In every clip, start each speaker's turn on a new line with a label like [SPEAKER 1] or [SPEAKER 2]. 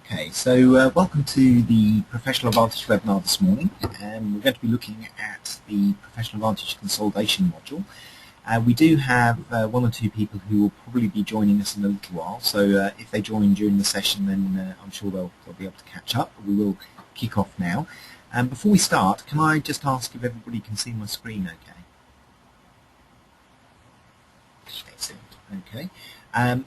[SPEAKER 1] Okay, so welcome to the Professional Advantage webinar this morning. We're going to be looking at the Professional Advantage consolidation module. We do have one or two people who will probably be joining us in a little while, so if they join during the session then I'm sure they'll be able to catch up. We will kick off now. Before we start, can I just ask if everybody can see my screen okay? Excellent. Okay.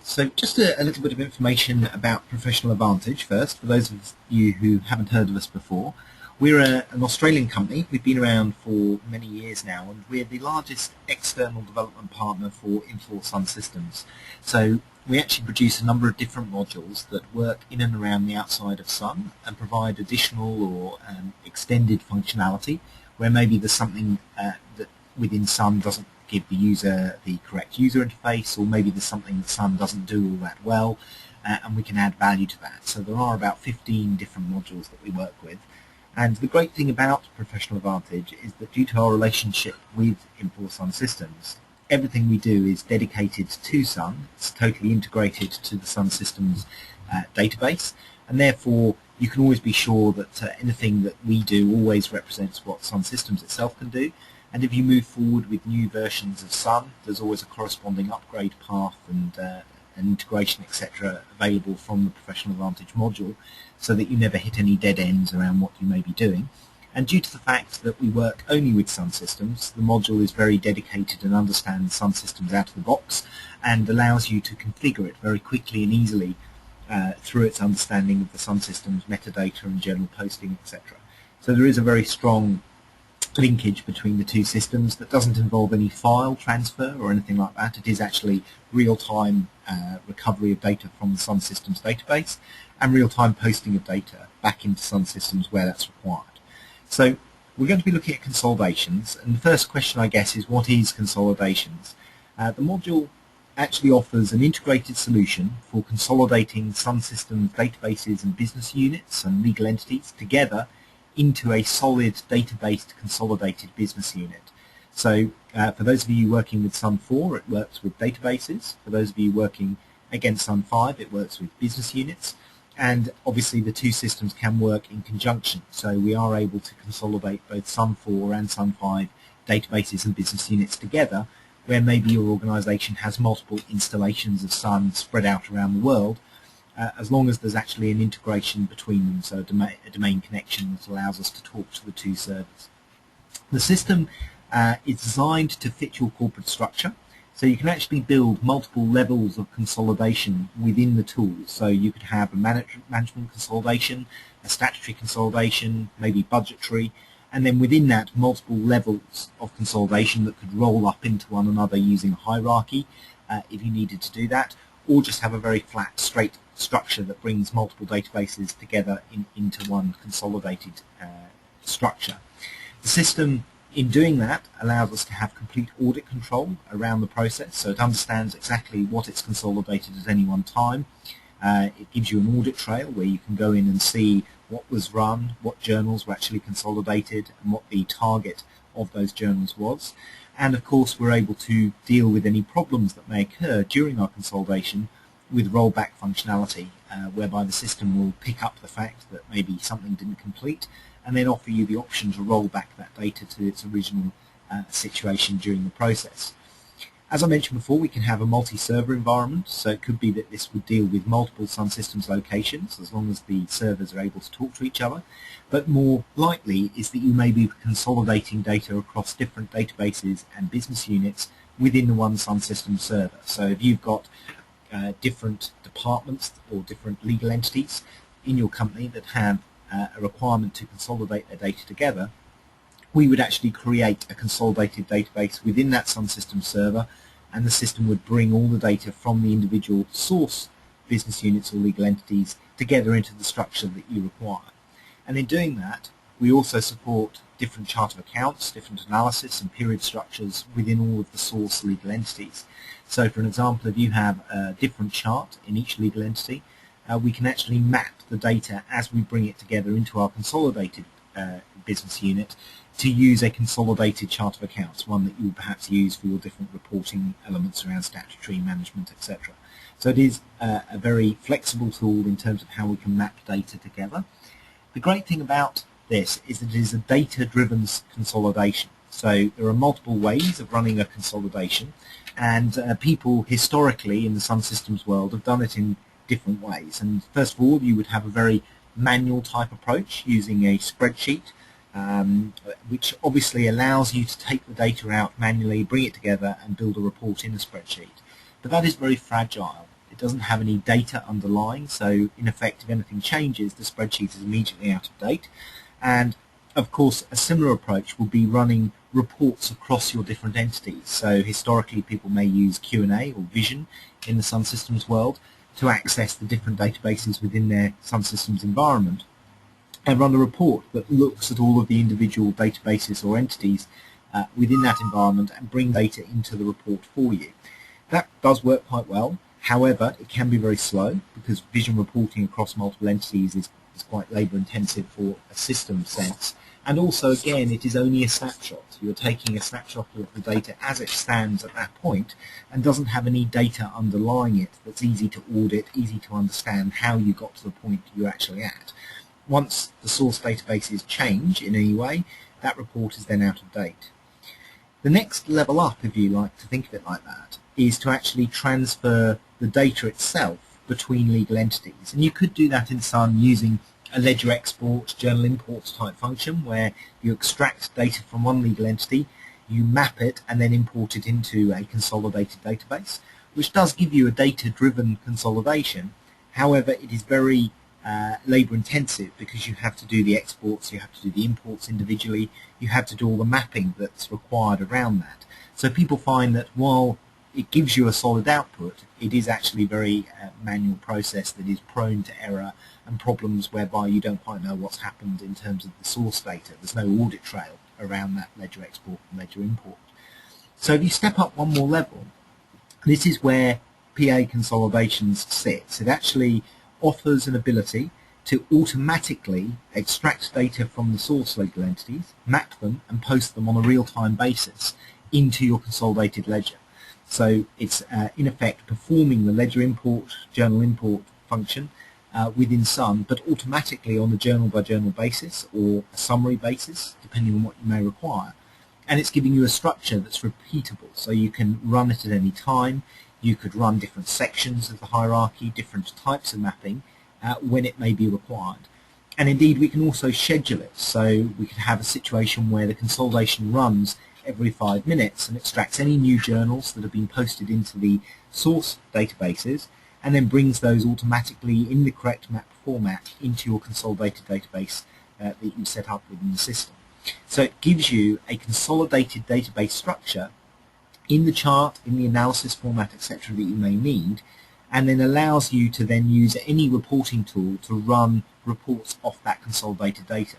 [SPEAKER 1] So just a little bit of information about Professional Advantage first, for those of you who haven't heard of us before. We're an Australian company. We've been around for many years now, and we're the largest external development partner for in-floor Sun systems. So we actually produce a number of different modules that work in and around the outside of Sun and provide additional or extended functionality where maybe there's something that within Sun doesn't give the user the correct user interface, or maybe there's something that Sun doesn't do all that well, and we can add value to that. So there are about 15 different modules that we work with. And the great thing about Professional Advantage is that due to our relationship with in-floor Sun systems, everything we do is dedicated to Sun. It's totally integrated to the Sun systems database, and therefore you can always be sure that anything that we do always represents what Sun systems itself can do. And if you move forward with new versions of Sun, there's always a corresponding upgrade path and an integration, etc., available from the Professional Advantage module, so that you never hit any dead ends around what you may be doing. And due to the fact that we work only with Sun systems, the module is very dedicated and understands Sun systems out of the box and allows you to configure it very quickly and easily through its understanding of the Sun systems metadata and general posting, etc. So there is a very strong linkage between the two systems that doesn't involve any file transfer or anything like that. It is actually real-time recovery of data from the Sun systems database and real-time posting of data back into Sun systems where that's required. So we're going to be looking at consolidations, and the first question I guess is, what is consolidations? The module actually offers an integrated solution for consolidating Sun systems databases and business units and legal entities together into a solid database consolidated business unit. So for those of you working with Sun 4, it works with databases. For those of you working against Sun 5, it works with business units. And obviously the two systems can work in conjunction. So we are able to consolidate both Sun 4 and Sun 5 databases and business units together, where maybe your organization has multiple installations of Sun spread out around the world, as long as there's actually an integration between them, so a domain connection that allows us to talk to the two servers. The system is designed to fit your corporate structure, so you can actually build multiple levels of consolidation within the tools. So you could have a management consolidation, a statutory consolidation, maybe budgetary, and then within that multiple levels of consolidation that could roll up into one another using a hierarchy if you needed to do that, or just have a very flat, straight structure that brings multiple databases together into one consolidated structure. The system, in doing that, allows us to have complete audit control around the process, so it understands exactly what it's consolidated at any one time. It gives you an audit trail where you can go in and see what was run, what journals were actually consolidated, and what the target of those journals was. And of course we're able to deal with any problems that may occur during our consolidation with rollback functionality, whereby the system will pick up the fact that maybe something didn't complete and then offer you the option to roll back that data to its original situation during the process. As I mentioned before, we can have a multi-server environment, so it could be that this would deal with multiple Sun systems locations as long as the servers are able to talk to each other. But more likely is that you may be consolidating data across different databases and business units within the one Sun system server. So if you've got different departments or different legal entities in your company that have a requirement to consolidate their data together, we would actually create a consolidated database within that Sun system server, and the system would bring all the data from the individual source business units or legal entities together into the structure that you require. And in doing that, we also support different chart of accounts, different analysis and period structures within all of the source legal entities. So for an example, if you have a different chart in each legal entity, we can actually map the data as we bring it together into our consolidated business unit to use a consolidated chart of accounts, one that you would perhaps use for your different reporting elements around statutory management, etc. So it is a very flexible tool in terms of how we can map data together. The great thing about this is that it is a data-driven consolidation. So there are multiple ways of running a consolidation, and people historically in the Sun Systems world have done it in different ways. And first of all, you would have a very manual type approach using a spreadsheet, which obviously allows you to take the data out manually, bring it together and build a report in a spreadsheet. But that is very fragile. It doesn't have any data underlying, so in effect if anything changes, the spreadsheet is immediately out of date. And of course a similar approach will be running reports across your different entities. So historically people may use Q&A or Vision in the Sun Systems world to access the different databases within their Sun Systems environment and run a report that looks at all of the individual databases or entities within that environment and bring data into the report for you. That does work quite well. However, it can be very slow because Vision reporting across multiple entities is quite labour intensive for a system sense. And also, again, it is only a snapshot. You're taking a snapshot of the data as it stands at that point and doesn't have any data underlying it that's easy to audit, easy to understand how you got to the point you're actually at. Once the source databases change in any way, that report is then out of date. The next level up, if you like to think of it like that, is to actually transfer the data itself between legal entities. And you could do that in Sun using a ledger export, journal imports type function where you extract data from one legal entity, you map it and then import it into a consolidated database, which does give you a data-driven consolidation. However, it is very labour intensive because you have to do the exports, you have to do the imports individually, you have to do all the mapping that's required around that. So people find that while it gives you a solid output, it is actually a very manual process that is prone to error and problems whereby you don't quite know what's happened in terms of the source data. There's no audit trail around that ledger export and ledger import. So if you step up one more level, this is where PA Consolidations sits. It actually offers an ability to automatically extract data from the source legal entities, map them and post them on a real-time basis into your consolidated ledger. So it's in effect performing the ledger import, journal import function within Sun, but automatically on a journal by journal basis or a summary basis, depending on what you may require. And it's giving you a structure that's repeatable, so you can run it at any time. You could run different sections of the hierarchy, different types of mapping when it may be required. And indeed we can also schedule it, so we could have a situation where the consolidation runs every 5 minutes and extracts any new journals that have been posted into the source databases and then brings those automatically in the correct map format into your consolidated database that you set up within the system. So it gives you a consolidated database structure in the chart, in the analysis format, etc. that you may need, and then allows you to then use any reporting tool to run reports off that consolidated data.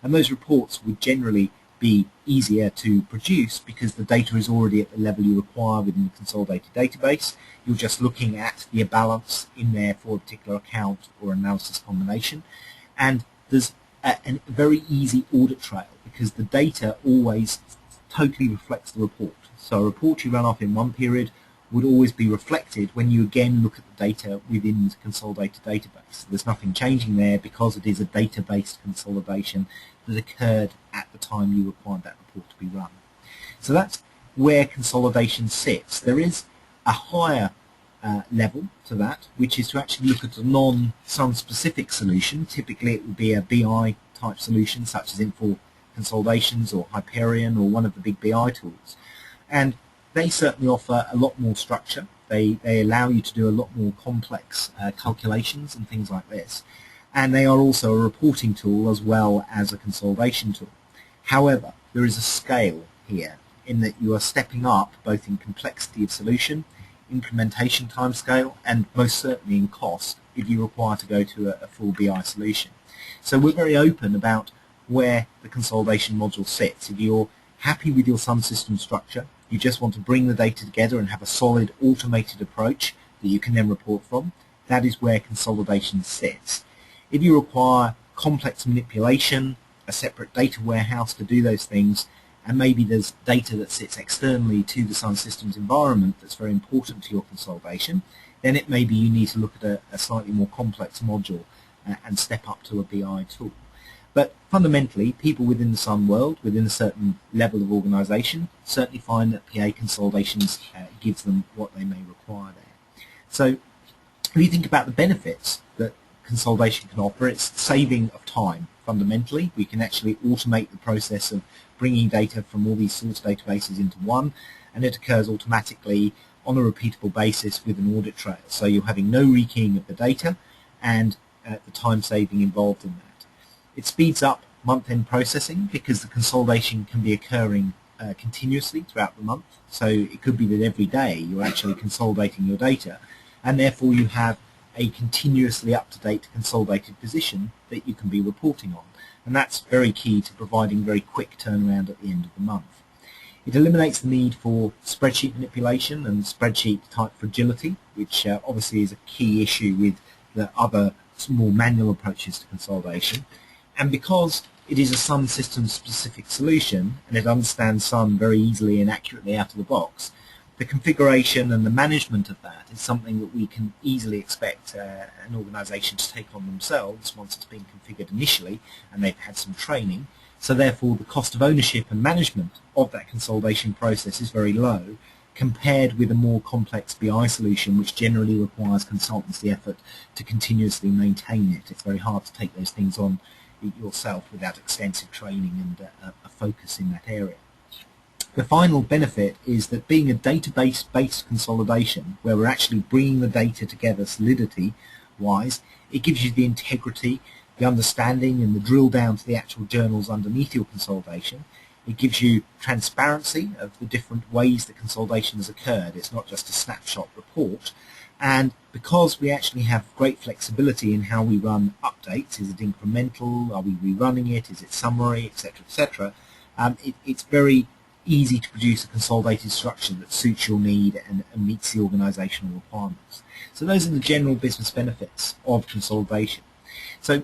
[SPEAKER 1] And those reports would generally be easier to produce because the data is already at the level you require within the consolidated database. You're just looking at the balance in there for a particular account or analysis combination. And there's a very easy audit trail because the data always totally reflects the report. So a report you run off in one period would always be reflected when you again look at the data within the consolidated database. There's nothing changing there because it is a data-based consolidation that occurred at the time you required that report to be run. So that's where consolidation sits. There is a higher level to that, which is to actually look at a non-Sun specific solution. Typically it would be a BI type solution such as Info Consolidations or Hyperion or one of the big BI tools. And they certainly offer a lot more structure. They allow you to do a lot more complex calculations and things like this. And they are also a reporting tool as well as a consolidation tool. However, there is a scale here in that you are stepping up both in complexity of solution, implementation timescale, and most certainly in cost if you require to go to a full BI solution. So we're very open about where the consolidation module sits. If you're happy with your Sun system structure, you just want to bring the data together and have a solid automated approach that you can then report from, that is where consolidation sits. If you require complex manipulation, a separate data warehouse to do those things, and maybe there's data that sits externally to the Sun Systems environment that's very important to your consolidation, then it may be you need to look at a slightly more complex module and step up to a BI tool. But fundamentally, people within the Sun world, within a certain level of organisation, certainly find that PA Consolidations gives them what they may require there. So if you think about the benefits that consolidation can offer, it's saving of time. Fundamentally, we can actually automate the process of bringing data from all these source databases into one, and it occurs automatically on a repeatable basis with an audit trail. So you're having no rekeying of the data and the time saving involved in that. It speeds up month-end processing because the consolidation can be occurring continuously throughout the month. So it could be that every day you're actually consolidating your data, and therefore you have a continuously up-to-date consolidated position that you can be reporting on. And that's very key to providing very quick turnaround at the end of the month. It eliminates the need for spreadsheet manipulation and spreadsheet type fragility, which obviously is a key issue with the other more manual approaches to consolidation. And because it is a Sun Systems specific solution and it understands Sun very easily and accurately out of the box, the configuration and the management of that is something that we can easily expect an organisation to take on themselves once it's been configured initially and they've had some training. So therefore the cost of ownership and management of that consolidation process is very low compared with a more complex BI solution which generally requires consultancy effort to continuously maintain it. It's very hard to take those things on yourself without extensive training and a focus in that area. The final benefit is that being a database-based consolidation, where we're actually bringing the data together solidity-wise, it gives you the integrity, the understanding and the drill down to the actual journals underneath your consolidation. It gives you transparency of the different ways that consolidation has occurred. It's not just a snapshot report. And because we actually have great flexibility in how we run updates, is it incremental, are we rerunning it, is it summary, etc., etc., it's very easy to produce a consolidated structure that suits your need and meets the organisational requirements. So those are the general business benefits of consolidation. So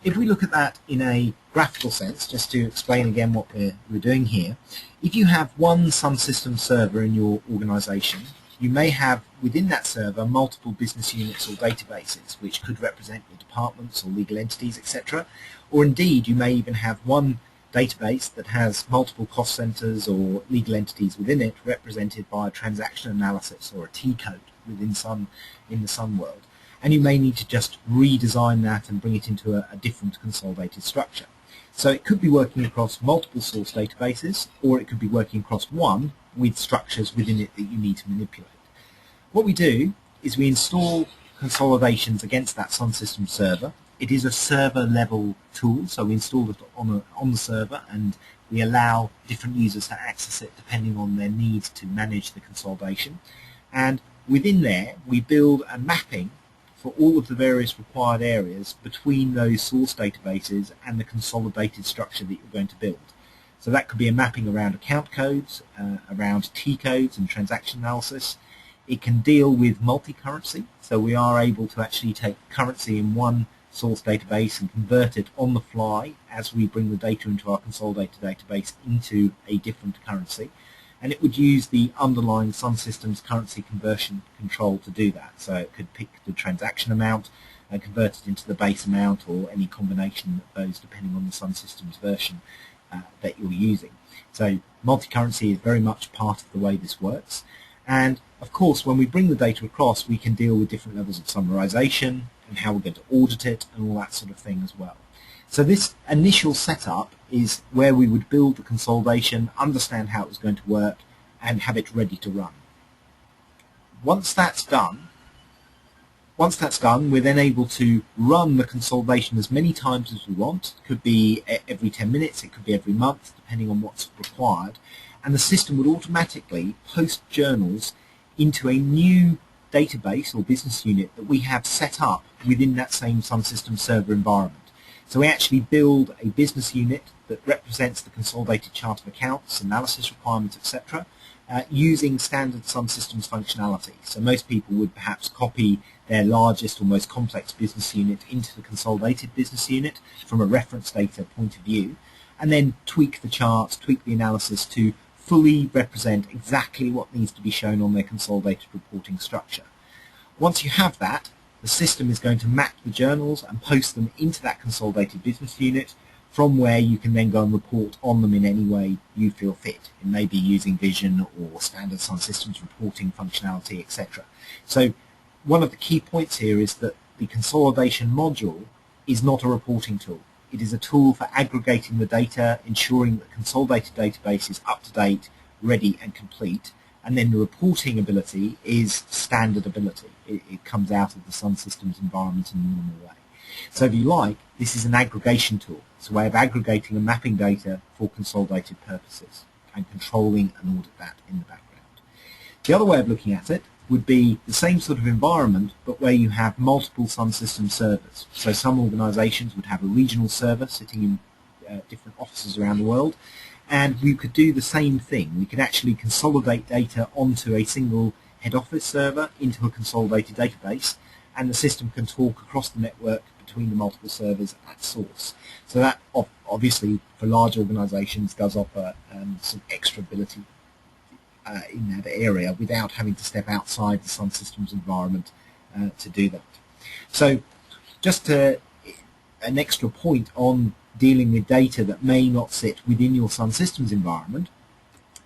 [SPEAKER 1] if we look at that in a graphical sense, just to explain again what we're doing here, if you have one Sun Systems server in your organisation, you may have within that server multiple business units or databases which could represent your departments or legal entities, etc. Or indeed you may even have one database that has multiple cost centers or legal entities within it represented by a transaction analysis or a T-code within in the Sun world. And you may need to just redesign that and bring it into a different consolidated structure. So it could be working across multiple source databases, or it could be working across one with structures within it that you need to manipulate. What we do is we install consolidations against that Sun Systems server. It is a server-level tool, so we install it on the server, and we allow different users to access it depending on their need to manage the consolidation. And within there, we build a mapping for all of the various required areas between those source databases and the consolidated structure that you're going to build. So that could be a mapping around account codes, around T-codes and transaction analysis. It can deal with multi-currency, so we are able to actually take currency in one source database and convert it on the fly as we bring the data into our consolidated database into a different currency. And it would use the underlying Sun Systems currency conversion control to do that. So it could pick the transaction amount and convert it into the base amount or any combination of those depending on the Sun Systems version that you're using. So multi-currency is very much part of the way this works. And of course, when we bring the data across, we can deal with different levels of summarization and how we're going to audit it and all that sort of thing as well. So this initial setup is where we would build the consolidation, understand how it was going to work, and have it ready to run. Once that's done, we're then able to run the consolidation as many times as we want. It could be every 10 minutes, it could be every month, depending on what's required. And the system would automatically post journals into a new database or business unit that we have set up within that same Sun Systems server environment. So we actually build a business unit that represents the consolidated chart of accounts, analysis requirements, etc., using standard Sun Systems functionality. So most people would perhaps copy their largest or most complex business unit into the consolidated business unit from a reference data point of view, and then tweak the chart, tweak the analysis to fully represent exactly what needs to be shown on their consolidated reporting structure. Once you have that, the system is going to map the journals and post them into that consolidated business unit, from where you can then go and report on them in any way you feel fit. It may be using Vision or standard Sun Systems reporting functionality, etc. So one of the key points here is that the consolidation module is not a reporting tool. It is a tool for aggregating the data, ensuring that the consolidated database is up to date, ready and complete, and then the reporting ability is standard ability. It comes out of the Sun Systems environment in a normal way. So if you like, this is an aggregation tool. It's a way of aggregating and mapping data for consolidated purposes and controlling and audit that in the background. The other way of looking at it would be the same sort of environment, but where you have multiple Sun Systems servers. So some organizations would have a regional server sitting in different offices around the world, and we could do the same thing. We could actually consolidate data onto a single head office server into a consolidated database, and the system can talk across the network between the multiple servers at source. So that obviously for large organizations does offer some extra ability in that area without having to step outside the Sun Systems environment to do that. So just an extra point on dealing with data that may not sit within your Sun Systems environment.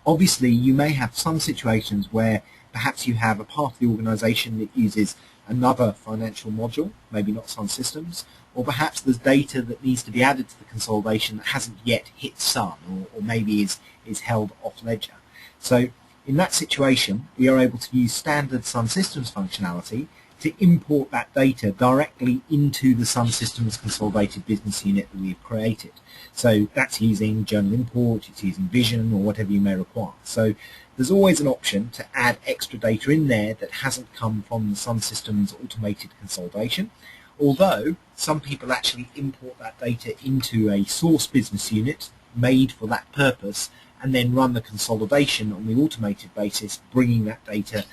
[SPEAKER 1] Obviously you may have some situations where perhaps you have a part of the organization that uses another financial module, maybe not Sun Systems, or perhaps there's data that needs to be added to the consolidation that hasn't yet hit Sun, or maybe is held off ledger. So in that situation, we are able to use standard Sun Systems functionality to import that data directly into the Sun Systems consolidated business unit that we've created. So that's using journal import, it's using Vision, or whatever you may require. So there's always an option to add extra data in there that hasn't come from the Sun Systems automated consolidation, although some people actually import that data into a source business unit made for that purpose and then run the consolidation on the automated basis, bringing that data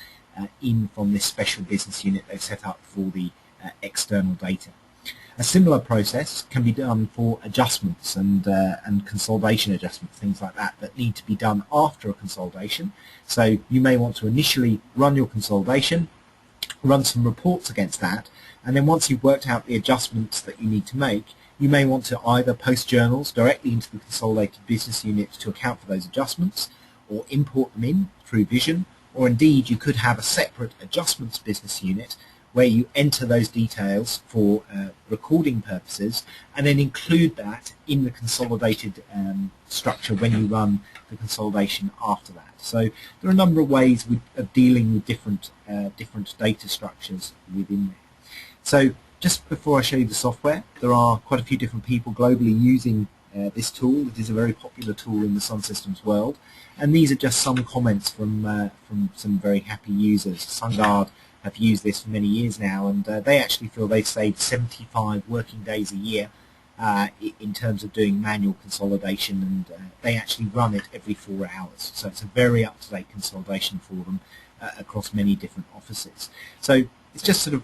[SPEAKER 1] in from this special business unit they've set up for the external data. A similar process can be done for adjustments and consolidation adjustments, things like that, that need to be done after a consolidation. So you may want to initially run your consolidation, run some reports against that, and then once you've worked out the adjustments that you need to make, you may want to either post journals directly into the consolidated business unit to account for those adjustments, or import them in through Vision, or indeed you could have a separate adjustments business unit where you enter those details for recording purposes and then include that in the consolidated structure when you run the consolidation after that. So there are a number of ways of dealing with different data structures within there. So just before I show you the software, there are quite a few different people globally using this tool. It is a very popular tool in the Sun Systems world, and these are just some comments from some very happy users. SunGuard have used this for many years now, and they actually feel they've saved 75 working days a year in terms of doing manual consolidation, and they actually run it every 4 hours. So it's a very up-to-date consolidation for them across many different offices. So it's just sort of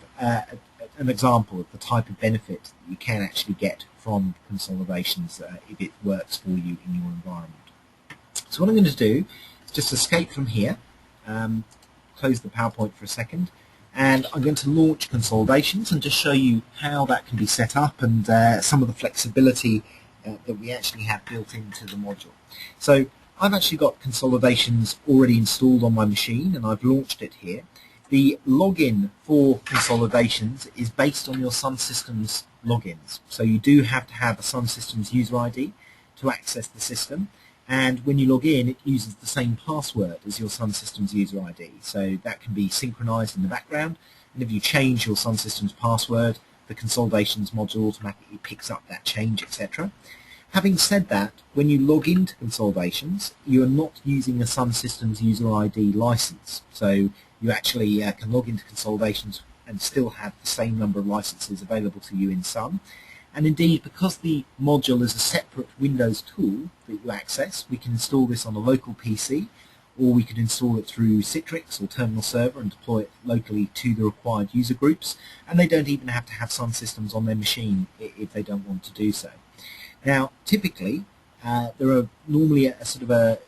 [SPEAKER 1] an example of the type of benefit that you can actually get from consolidations if it works for you in your environment. So what I'm going to do is just escape from here, close the PowerPoint for a second, and I'm going to launch Consolidations and just show you how that can be set up and some of the flexibility that we actually have built into the module. So I've actually got Consolidations already installed on my machine, and I've launched it here. The login for Consolidations is based on your Sun Systems logins. So you do have to have a Sun Systems user ID to access the system, and when you log in it uses the same password as your Sun Systems user ID. So that can be synchronized in the background, and if you change your Sun Systems password, the Consolidations module automatically picks up that change, etc. Having said that, when you log into Consolidations, you are not using a Sun Systems user ID license. So you actually can log into Consolidations and still have the same number of licenses available to you in Sun. And indeed, because the module is a separate Windows tool that you access, we can install this on a local PC, or we could install it through Citrix or Terminal Server and deploy it locally to the required user groups, and they don't even have to have Sun systems on their machine if they don't want to do so. Now, typically, there are normally a sort of a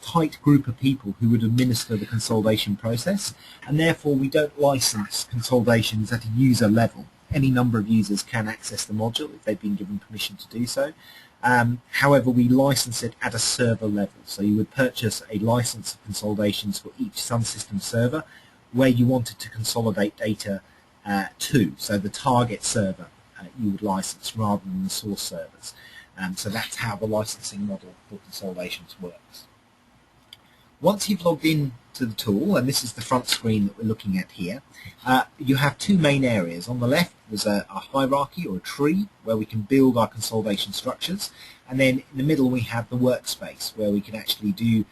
[SPEAKER 1] tight group of people who would administer the consolidation process, and therefore we don't license consolidations at a user level. Any number of users can access the module if they've been given permission to do so. However, we license it at a server level. So you would purchase a license of consolidations for each Sun system server where you wanted to consolidate data to. So the target server you would license rather than the source servers. So that's how the licensing model for consolidations works. Once you've logged in to the tool, and this is the front screen that we're looking at here, you have two main areas. On the left, there's a hierarchy or a tree where we can build our consolidation structures, and then in the middle we have the workspace where we can actually do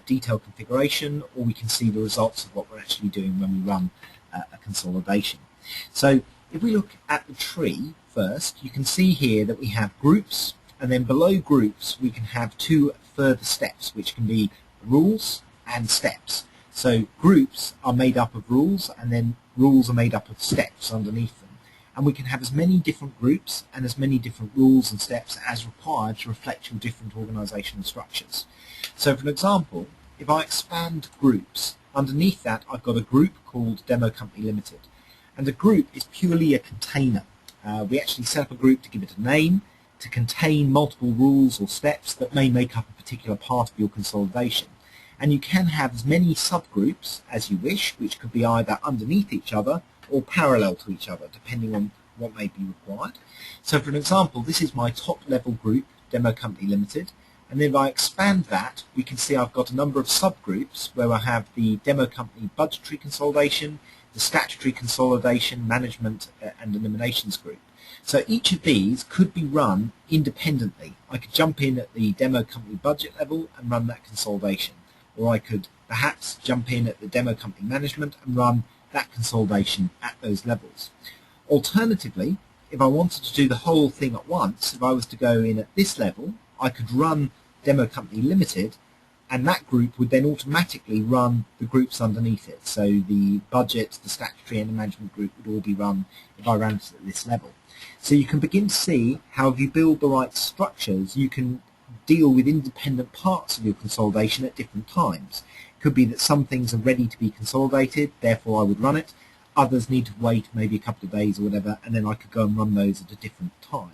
[SPEAKER 1] detailed configuration, or we can see the results of what we're actually doing when we run a consolidation. So if we look at the tree first, you can see here that we have groups, and then below groups we can have two further steps, which can be rules and steps. So groups are made up of rules, and then rules are made up of steps underneath them. And we can have as many different groups and as many different rules and steps as required to reflect your different organizational structures. So for an example, if I expand groups, underneath that I've got a group called Demo Company Limited. And a group is purely a container. We actually set up a group to give it a name, to contain multiple rules or steps that may make up a particular part of your consolidation. And you can have as many subgroups as you wish, which could be either underneath each other or parallel to each other, depending on what may be required. So for an example, this is my top level group, Demo Company Limited, and then if I expand that, we can see I've got a number of subgroups where I have the Demo Company Budgetary Consolidation, the Statutory Consolidation, Management and Eliminations group. So each of these could be run independently. I could jump in at the Demo Company Budget level and run that consolidation, or I could perhaps jump in at the Demo Company Management and run that consolidation at those levels. Alternatively, if I wanted to do the whole thing at once, if I was to go in at this level, I could run Demo Company Limited, and that group would then automatically run the groups underneath it. So the budget, the statutory and the management group would all be run if I ran it at this level. So you can begin to see how if you build the right structures, you can deal with independent parts of your consolidation at different times. It could be that some things are ready to be consolidated, therefore I would run it. Others need to wait maybe a couple of days or whatever, and then I could go and run those at a different time.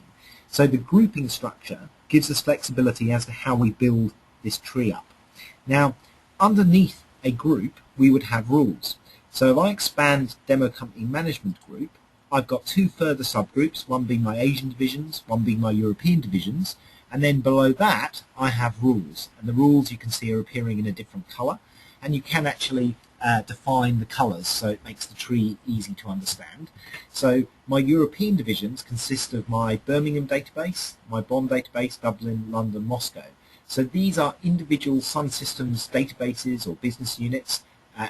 [SPEAKER 1] So the grouping structure gives us flexibility as to how we build this tree up. Now, underneath a group, we would have rules. So if I expand Demo Company Management Group, I've got two further subgroups, one being my Asian divisions, one being my European divisions, and then below that I have rules. And the rules you can see are appearing in a different colour, and you can actually define the colours so it makes the tree easy to understand. So my European divisions consist of my Birmingham database, my Bonn database, Dublin, London, Moscow. So these are individual Sun Systems databases or business units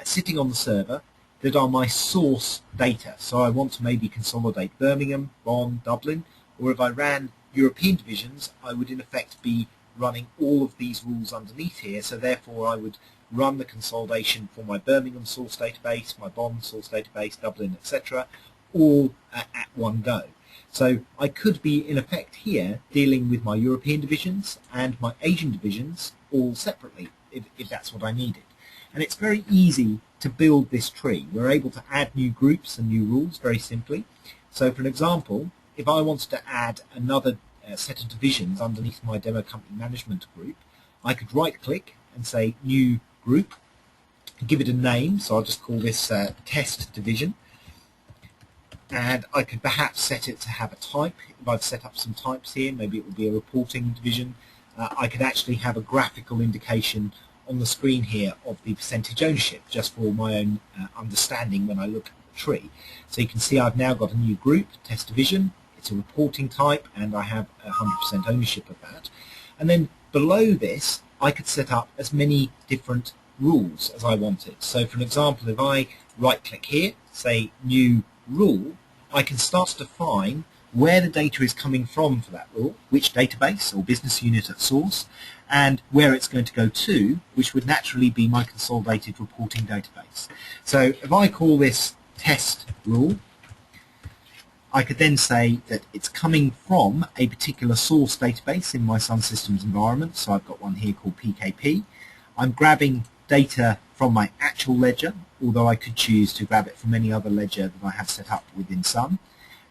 [SPEAKER 1] sitting on the server that are my source data. So I want to maybe consolidate Birmingham, Bonn, Dublin, or if I ran European divisions, I would in effect be running all of these rules underneath here, so therefore I would run the consolidation for my Birmingham source database, my Bonn source database, Dublin, etc., all at one go. So I could be in effect here dealing with my European divisions and my Asian divisions all separately if that's what I needed. And it's very easy to build this tree. We're able to add new groups and new rules very simply. So for an example, if I wanted to add another set of divisions underneath my Demo Company Management group, I could right click and say New Group, give it a name, so I'll just call this Test Division, and I could perhaps set it to have a type. If I've set up some types here, maybe it would be a reporting division. I could actually have a graphical indication on the screen here of the percentage ownership, just for my own understanding when I look at the tree. So you can see I've now got a new group, Test Division. It's a reporting type, and I have 100% ownership of that. And then below this, I could set up as many different rules as I wanted. So for an example, if I right-click here, say New Rule, I can start to define where the data is coming from for that rule, which database or business unit at source, and where it's going to go to, which would naturally be my consolidated reporting database. So if I call this test rule, I could then say that it's coming from a particular source database in my Sun Systems environment. So I've got one here called PKP. I'm grabbing data from my actual ledger, although I could choose to grab it from any other ledger that I have set up within Sun.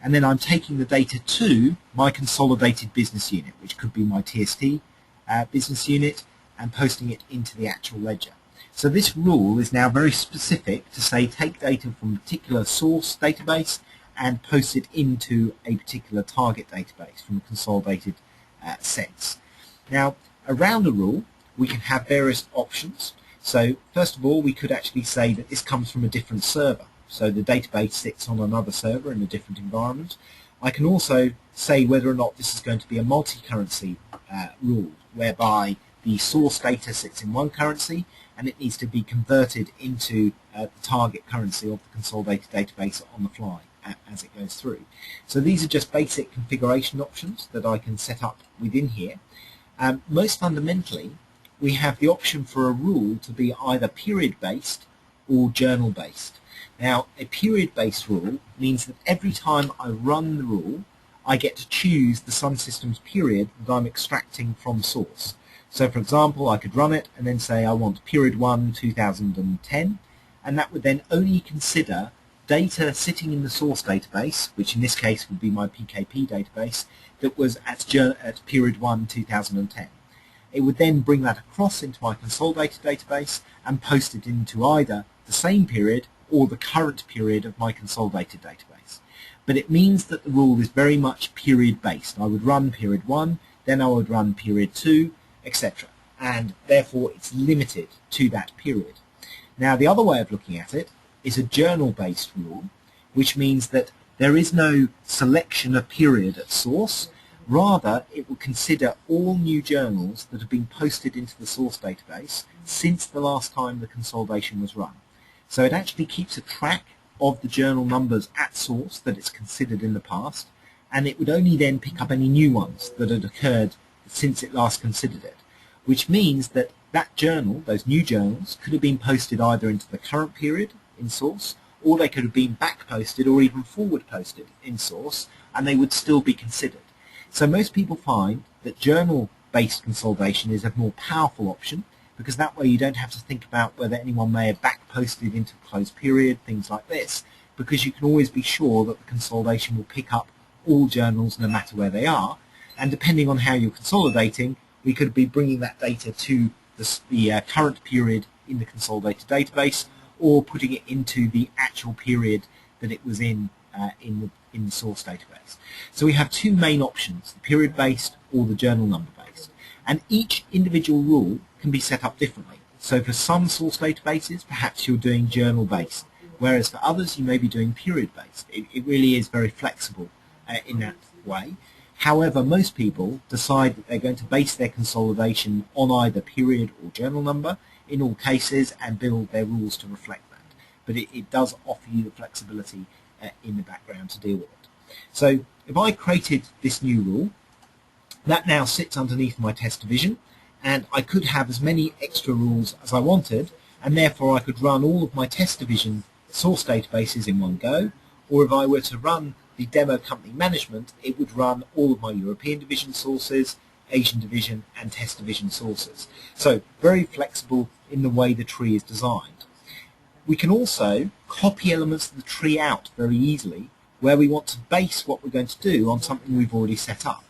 [SPEAKER 1] And then I'm taking the data to my consolidated business unit, which could be my TST business unit, and posting it into the actual ledger. So this rule is now very specific to say take data from a particular source database and post it into a particular target database from a consolidated sense. Now, around the rule, we can have various options. So first of all, we could actually say that this comes from a different server. So the database sits on another server in a different environment. I can also say whether or not this is going to be a multi-currency rule, whereby the source data sits in one currency and it needs to be converted into the target currency of the consolidated database on the fly as it goes through. So these are just basic configuration options that I can set up within here. Most fundamentally, we have the option for a rule to be either period-based or journal-based. Now, a period-based rule means that every time I run the rule, I get to choose the Sun Systems period that I'm extracting from source. So, for example, I could run it and then say I want period 1, 2010, and that would then only consider data sitting in the source database, which in this case would be my PKP database, that was at period 1, 2010. It would then bring that across into my consolidated database and post it into either the same period or the current period of my consolidated database. But it means that the rule is very much period-based. I would run period 1, then I would run period 2, etc. And therefore it's limited to that period. Now, the other way of looking at it is a journal-based rule, which means that there is no selection of period at source. Rather, it will consider all new journals that have been posted into the source database since the last time the consolidation was run. So it actually keeps a track of the journal numbers at source that it's considered in the past, and it would only then pick up any new ones that had occurred since it last considered it, which means that that journal, those new journals, could have been posted either into the current period in source, or they could have been back posted or even forward posted in source, and they would still be considered. So most people find that journal-based consolidation is a more powerful option, because that way you don't have to think about whether anyone may have back posted into a closed period, things like this, because you can always be sure that the consolidation will pick up all journals no matter where they are, and depending on how you're consolidating, we could be bringing that data to the current period in the consolidated database, or putting it into the actual period that it was in the source database. So we have two main options, the period-based or the journal number-based. And each individual rule can be set up differently. So for some source databases, perhaps you're doing journal-based, whereas for others you may be doing period-based. It really is very flexible in that way. However, most people decide that they're going to base their consolidation on either period or journal number in all cases and build their rules to reflect that. But it does offer you the flexibility in the background to deal with it. So if I created this new rule, that now sits underneath my test division, and I could have as many extra rules as I wanted, and therefore I could run all of my test division source databases in one go, or if I were to run the demo company management, it would run all of my European division sources, Asian division and test division sources. So very flexible in the way the tree is designed. We can also copy elements of the tree out very easily where we want to base what we're going to do on something we've already set up.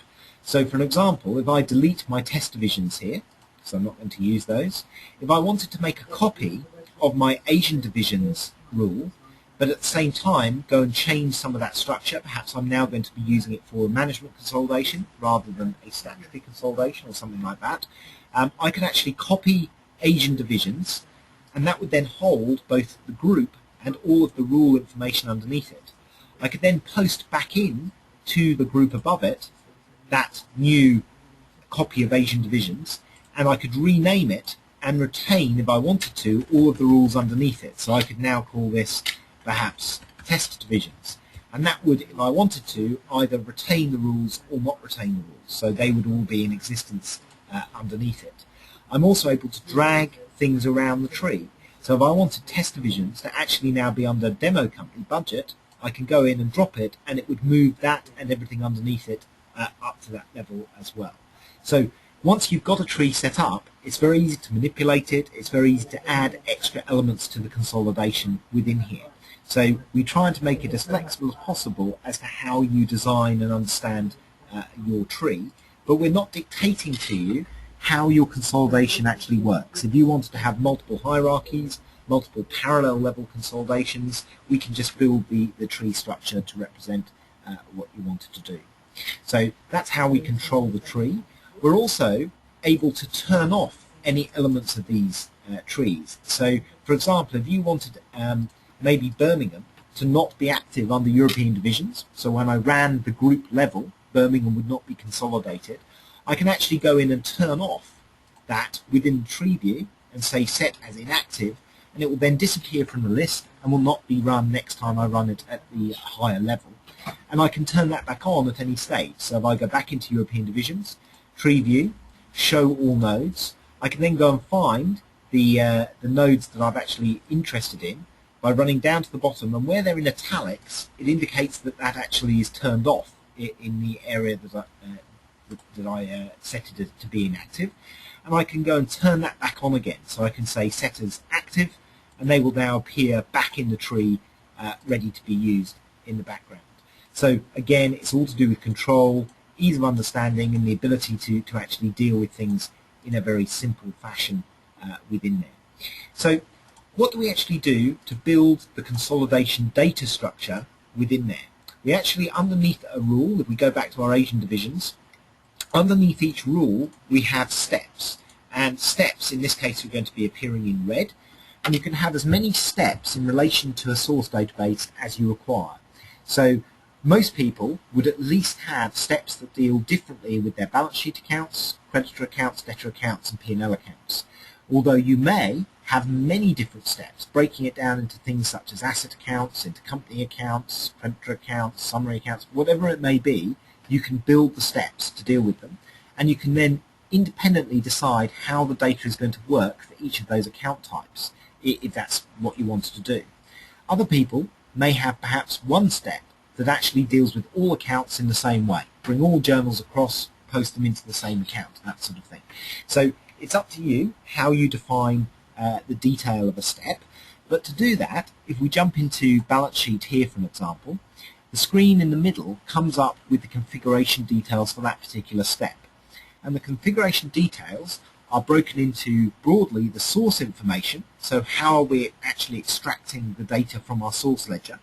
[SPEAKER 1] So for an example, if I delete my test divisions here, so I'm not going to use those, if I wanted to make a copy of my Asian divisions rule, but at the same time go and change some of that structure, perhaps I'm now going to be using it for a management consolidation rather than a statutory consolidation or something like that, I could actually copy Asian divisions, and that would then hold both the group and all of the rule information underneath it. I could then post back in to the group above it that new copy of Asian divisions, and I could rename it and retain, if I wanted to, all of the rules underneath it. So I could now call this perhaps test divisions, and that would, if I wanted to, either retain the rules or not retain the rules. So they would all be in existence underneath it. I'm also able to drag things around the tree. So if I wanted test divisions to actually now be under demo company budget, I can go in and drop it, and it would move that and everything underneath it up to that level as well. So once you've got a tree set up, it's very easy to manipulate it. It's very easy to add extra elements to the consolidation within here. So we try to make it as flexible as possible as to how you design and understand your tree, but we're not dictating to you how your consolidation actually works. If you wanted to have multiple hierarchies, multiple parallel level consolidations, we can just build the tree structure to represent what you wanted to do. So that's how we control the tree. We're also able to turn off any elements of these trees. So for example, if you wanted maybe Birmingham to not be active under European divisions, so when I ran the group level, Birmingham would not be consolidated, I can actually go in and turn off that within the tree view and say set as inactive, and it will then disappear from the list and will not be run next time I run it at the higher level. And I can turn that back on at any stage. So if I go back into European divisions, tree view, show all nodes, I can then go and find the nodes that I'm actually interested in by running down to the bottom, and where they're in italics, it indicates that that actually is turned off in the area that I set it to be inactive, and I can go and turn that back on again. So I can say set as active, and they will now appear back in the tree ready to be used in the background. So again, it's all to do with control, ease of understanding, and the ability to actually deal with things in a very simple fashion within there. So what do we actually do to build the consolidation data structure within there? We actually, underneath a rule, if we go back to our Asian divisions, underneath each rule we have steps, and steps in this case are going to be appearing in red, and you can have as many steps in relation to a source database as you require. So most people would at least have steps that deal differently with their balance sheet accounts, creditor accounts, debtor accounts, and P&L accounts, although you may have many different steps, breaking it down into things such as asset accounts, intercompany accounts, creditor accounts, summary accounts, whatever it may be. You can build the steps to deal with them, and you can then independently decide how the data is going to work for each of those account types, if that's what you wanted to do. Other people may have perhaps one step that actually deals with all accounts in the same way. Bring all journals across, post them into the same account, that sort of thing. So it's up to you how you define the detail of a step, but to do that, if we jump into balance sheet here for an example, the screen in the middle comes up with the configuration details for that particular step. And the configuration details are broken into broadly the source information, so how are we actually extracting the data from our source ledger,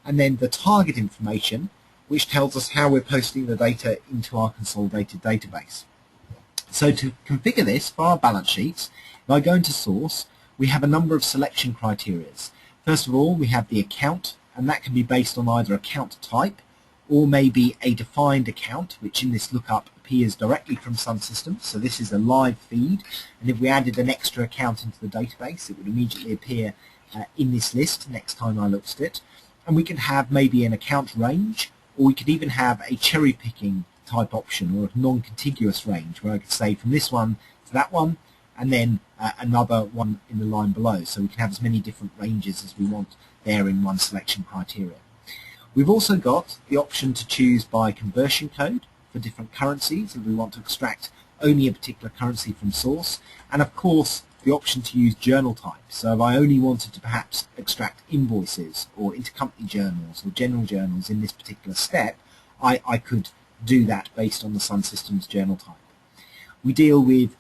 [SPEAKER 1] and then the target information, which tells us how we're posting the data into our consolidated database. So to configure this for our balance sheets, if I go into source, we have a number of selection criteria. First of all, we have the account, and that can be based on either account type or maybe a defined account, which in this lookup appears directly from Sun Systems. So this is a live feed, and if we added an extra account into the database, it would immediately appear in this list next time I looked at it. And we can have maybe an account range, or we could even have a cherry picking type option, or a non-contiguous range, where I could say from this one to that one, and then another one in the line below. So we can have as many different ranges as we want there in one selection criteria. We've also got the option to choose by conversion code for different currencies if we want to extract only a particular currency from source, and of course the option to use journal type. So if I only wanted to perhaps extract invoices or intercompany journals or general journals in this particular step, I could do that based on the Sun Systems journal type. We deal with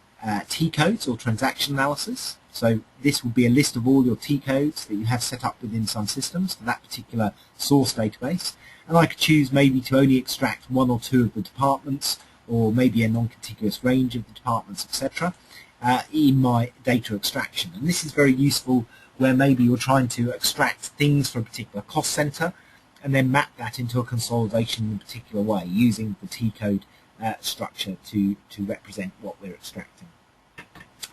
[SPEAKER 1] T-codes or transaction analysis. So this will be a list of all your T-codes that you have set up within Sun Systems for that particular source database. And I could choose maybe to only extract one or two of the departments, or maybe a non-contiguous range of the departments, etc. In my data extraction. And this is very useful where maybe you're trying to extract things from a particular cost center and then map that into a consolidation in a particular way using the T-code structure to represent what we're extracting.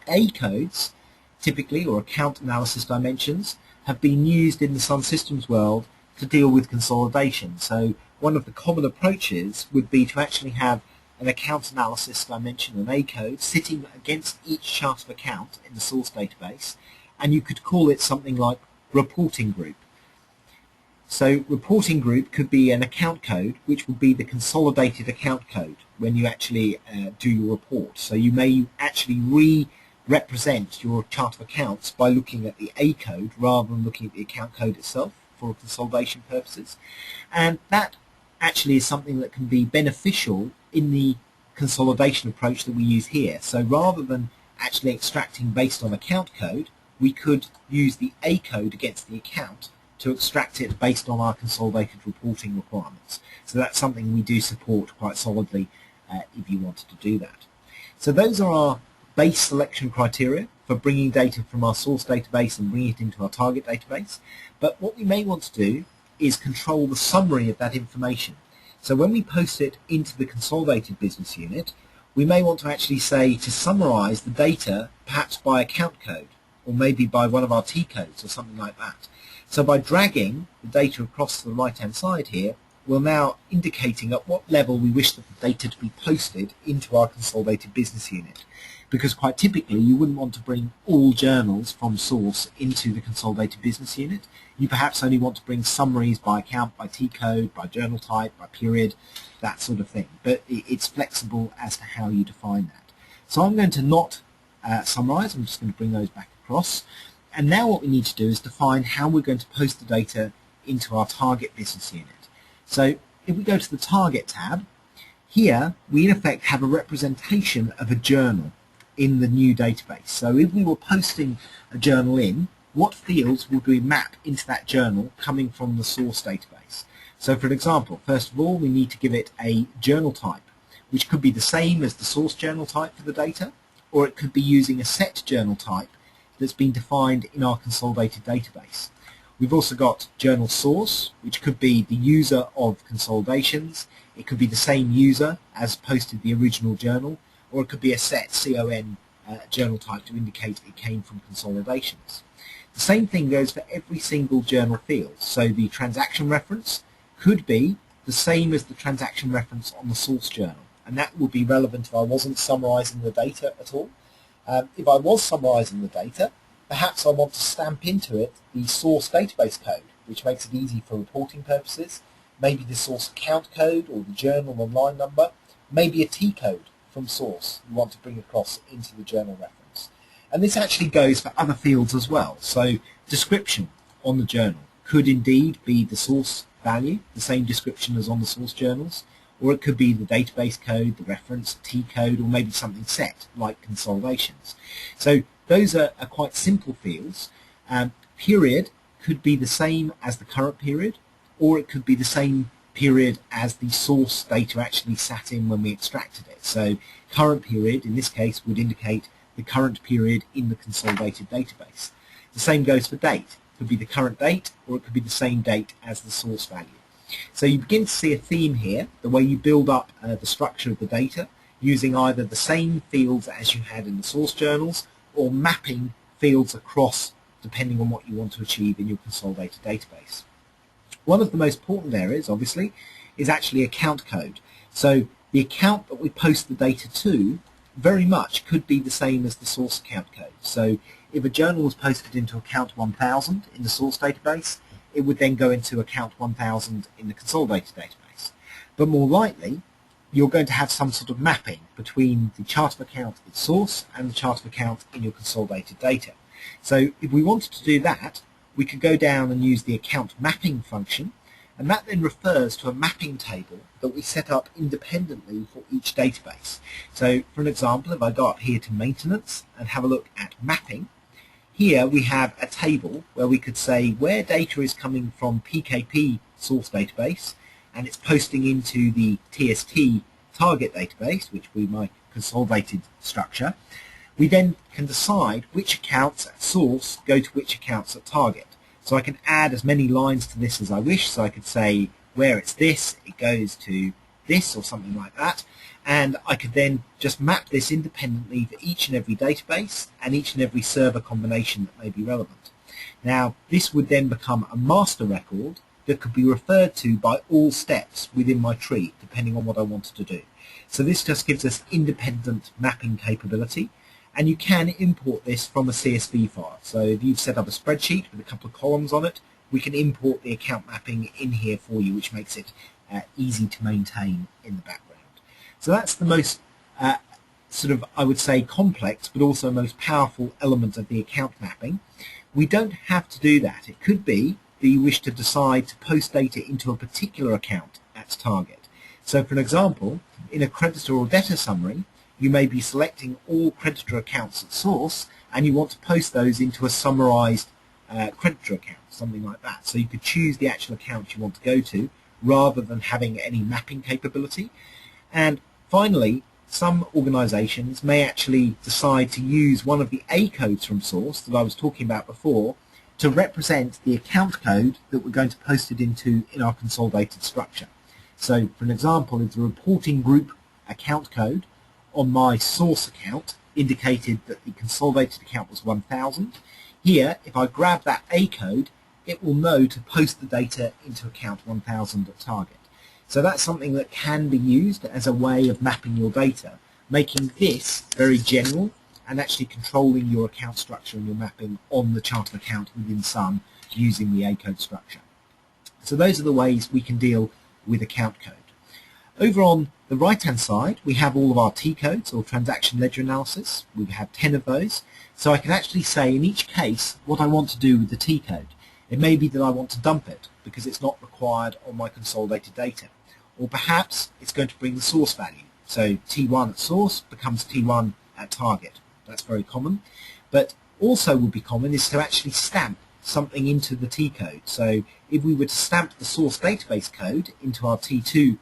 [SPEAKER 1] A-codes, typically, or account analysis dimensions, have been used in the Sun Systems world to deal with consolidation. So one of the common approaches would be to actually have an account analysis dimension, an A code, sitting against each chart of account in the source database, and you could call it something like reporting group. So reporting group could be an account code, which would be the consolidated account code when you actually do your report. So you may actually re-represent your chart of accounts by looking at the A code rather than looking at the account code itself for consolidation purposes. And that actually is something that can be beneficial in the consolidation approach that we use here. So rather than actually extracting based on account code, we could use the A code against the account to extract it based on our consolidated reporting requirements. So that's something we do support quite solidly if you wanted to do that. So those are our base selection criteria for bringing data from our source database and bringing it into our target database. But what we may want to do is control the summary of that information. So when we post it into the consolidated business unit, we may want to actually say to summarize the data perhaps by account code, or maybe by one of our T codes or something like that. So by dragging the data across to the right-hand side here, we're now indicating at what level we wish the data to be posted into our consolidated business unit. Because quite typically you wouldn't want to bring all journals from source into the consolidated business unit. You perhaps only want to bring summaries by account, by T code, by journal type, by period, that sort of thing. But it's flexible as to how you define that. So I'm going to not summarize, I'm just going to bring those back across. And now what we need to do is define how we're going to post the data into our target business unit. So if we go to the Target tab, here we in effect have a representation of a journal in the new database. So if we were posting a journal in, what fields would we map into that journal coming from the source database? So for example, first of all, we need to give it a journal type, which could be the same as the source journal type for the data, or it could be using a set journal type that's been defined in our consolidated database. We've also got journal source, which could be the user of Consolidations. It could be the same user as posted the original journal, or it could be a set CON journal type to indicate it came from Consolidations. The same thing goes for every single journal field. So the transaction reference could be the same as the transaction reference on the source journal, and that would be relevant if I wasn't summarizing the data at all. If I was summarizing the data, perhaps I want to stamp into it the source database code, which makes it easy for reporting purposes, maybe the source account code or the journal and line number, maybe a T code from source you want to bring across into the journal reference. And this actually goes for other fields as well. So description on the journal could indeed be the source value, the same description as on the source journals, or it could be the database code, the reference, T code, or maybe something set like Consolidations. So those are quite simple fields. Period could be the same as the current period, or it could be the same period as the source data actually sat in when we extracted it. So current period in this case would indicate the current period in the consolidated database. The same goes for date. It could be the current date, or it could be the same date as the source value. So you begin to see a theme here, the way you build up the structure of the data, using either the same fields as you had in the source journals, or mapping fields across depending on what you want to achieve in your consolidated database. One of the most important areas, obviously, is actually account code. So the account that we post the data to very much could be the same as the source account code. So if a journal was posted into account 1000 in the source database, it would then go into account 1000 in the consolidated database. But more likely, you're going to have some sort of mapping between the chart of account its source and the chart of account in your consolidated data. So if we wanted to do that, we could go down and use the account mapping function, and that then refers to a mapping table that we set up independently for each database. So for an example, if I go up here to maintenance and have a look at mapping, here we have a table where we could say where data is coming from PKP source database and it's posting into the TST target database, which will be my consolidated structure. We then can decide which accounts at source go to which accounts at target. So I can add as many lines to this as I wish. So I could say where it's this, it goes to this or something like that. And I could then just map this independently for each and every database and each and every server combination that may be relevant. Now, this would then become a master record that could be referred to by all steps within my tree, depending on what I wanted to do. So this just gives us independent mapping capability, and you can import this from a CSV file. So if you've set up a spreadsheet with a couple of columns on it, we can import the account mapping in here for you, which makes it easy to maintain in the background. So that's the most I would say complex, but also most powerful element of the account mapping. We don't have to do that. It could be that you wish to decide to post data into a particular account at target. So for an example, in a creditor or debtor summary, you may be selecting all creditor accounts at source, and you want to post those into a summarized creditor account, something like that. So you could choose the actual account you want to go to rather than having any mapping capability. And finally, some organizations may actually decide to use one of the A codes from source that I was talking about before to represent the account code that we're going to post it into in our consolidated structure. So for an example, if the reporting group account code on my source account indicated that the consolidated account was 1000, here if I grab that A code, it will know to post the data into account 1000 at target. So that's something that can be used as a way of mapping your data, making this very general and actually controlling your account structure and your mapping on the chart of account within Sun using the A code structure. So those are the ways we can deal with account code. Over on the right-hand side, we have all of our T codes, or transaction ledger analysis. We have 10 of those. So I can actually say in each case what I want to do with the T code. It may be that I want to dump it because it's not required on my consolidated data. Or perhaps it's going to bring the source value. So T1 at source becomes T1 at target. That's very common. But also would be common is to actually stamp something into the T code. So if we were to stamp the source database code into our T2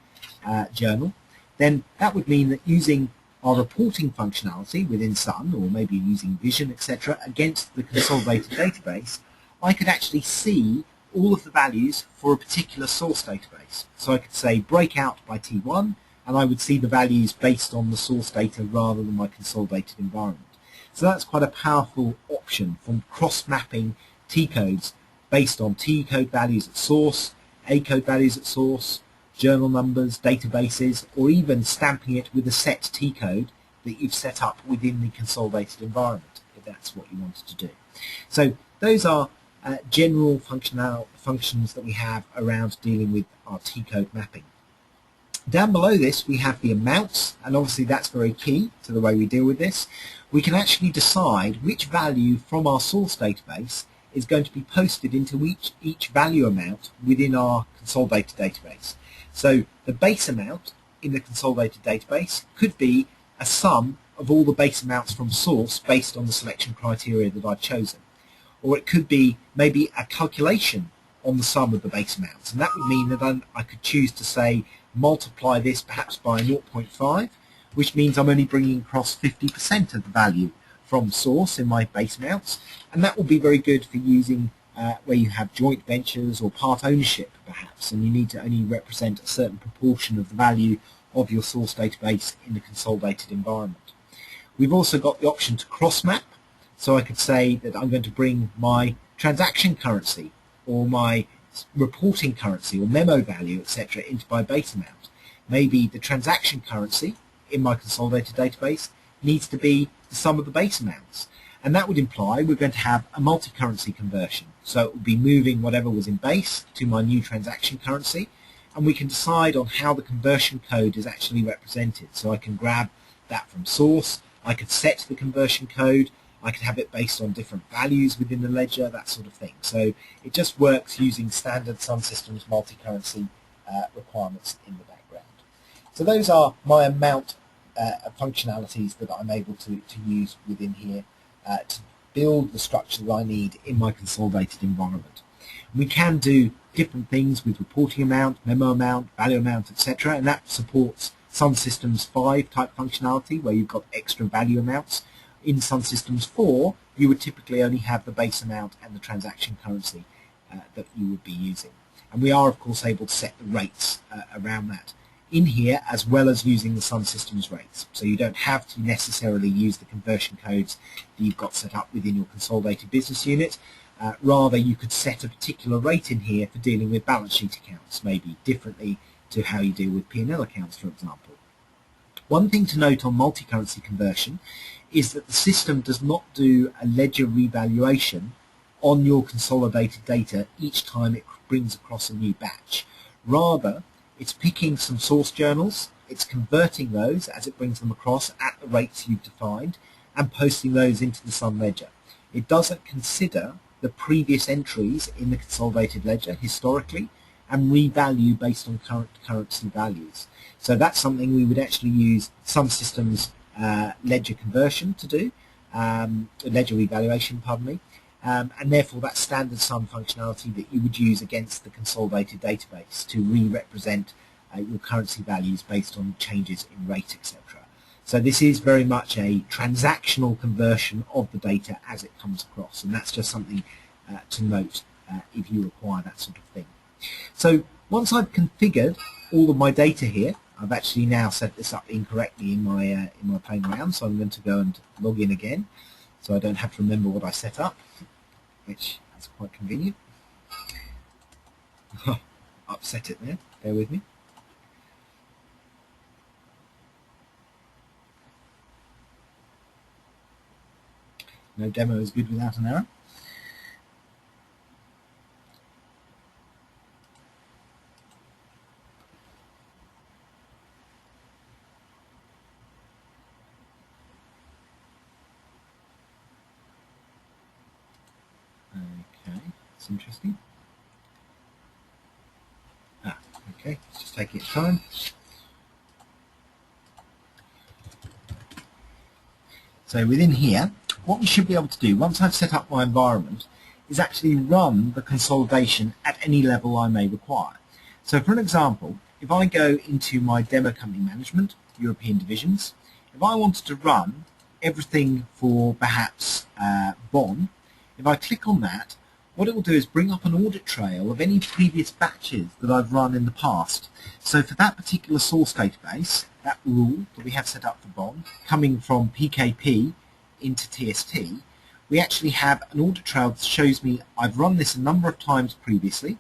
[SPEAKER 1] journal, then that would mean that using our reporting functionality within Sun, or maybe using Vision, etc., against the consolidated database, I could actually see all of the values for a particular source database. So I could say breakout by T1, and I would see the values based on the source data rather than my consolidated environment. So that's quite a powerful option for cross-mapping T codes based on T code values at source, A code values at source, journal numbers, databases, or even stamping it with a set T code that you've set up within the consolidated environment, if that's what you wanted to do. So those are general functions that we have around dealing with our T code mapping. Down below this we have the amounts, and obviously that's very key to the way we deal with this. We can actually decide which value from our source database is going to be posted into each value amount within our consolidated database. So the base amount in the consolidated database could be a sum of all the base amounts from source based on the selection criteria that I've chosen. Or it could be maybe a calculation on the sum of the base amounts, and that would mean that I could choose to say multiply this perhaps by 0.5, which means I'm only bringing across 50% of the value from source in my base amounts, and that will be very good for using where you have joint ventures or part ownership perhaps, and you need to only represent a certain proportion of the value of your source database in the consolidated environment. We've also got the option to cross-map, so I could say that I'm going to bring my transaction currency or my reporting currency or memo value, etc., into my base amount. Maybe the transaction currency in my consolidated database needs to be the sum of the base amounts. And that would imply we're going to have a multi-currency conversion. So it would be moving whatever was in base to my new transaction currency, and we can decide on how the conversion code is actually represented. So I can grab that from source, I could set the conversion code, I could have it based on different values within the ledger, that sort of thing. So it just works using standard Sun Systems multi-currency requirements in the background. So those are my amount functionalities that I'm able to use within here to build the structure that I need in my consolidated environment. We can do different things with reporting amount, memo amount, value amount, etc., and that supports Sun Systems 5 type functionality where you've got extra value amounts. In Sun Systems 4, you would typically only have the base amount and the transaction currency that you would be using. And we are, of course, able to set the rates around that in here, as well as using the Sun Systems rates. So you don't have to necessarily use the conversion codes that you've got set up within your consolidated business unit. Rather, you could set a particular rate in here for dealing with balance sheet accounts, maybe differently to how you deal with P&L accounts, for example. One thing to note on multi-currency conversion is that the system does not do a ledger revaluation on your consolidated data each time it brings across a new batch. Rather, it's picking some source journals, it's converting those as it brings them across at the rates you've defined, and posting those into the Sun ledger. It doesn't consider the previous entries in the consolidated ledger historically and revalue based on current currency values. So that's something we would actually use some systems ledger conversion to do, ledger revaluation, pardon me, and therefore that's standard Sun functionality that you would use against the consolidated database to re-represent your currency values based on changes in rate, etc. So this is very much a transactional conversion of the data as it comes across, and that's just something to note if you require that sort of thing. So once I've configured all of my data here, I've actually now set this up incorrectly in my playing around, so I'm going to go and log in again so I don't have to remember what I set up, which is quite convenient. Upset it there, bear with me. No demo is good without an error. Okay, that's interesting. Okay, let's just take its time. So within here, what we should be able to do, once I've set up my environment, is actually run the consolidation at any level I may require. So for an example, if I go into my demo company management, European divisions, if I wanted to run everything for perhaps BON, if I click on that, what it will do is bring up an audit trail of any previous batches that I've run in the past. So for that particular source database, that rule that we have set up for BON, coming from PKP into TST, we actually have an audit trail that shows me I've run this a number of times previously.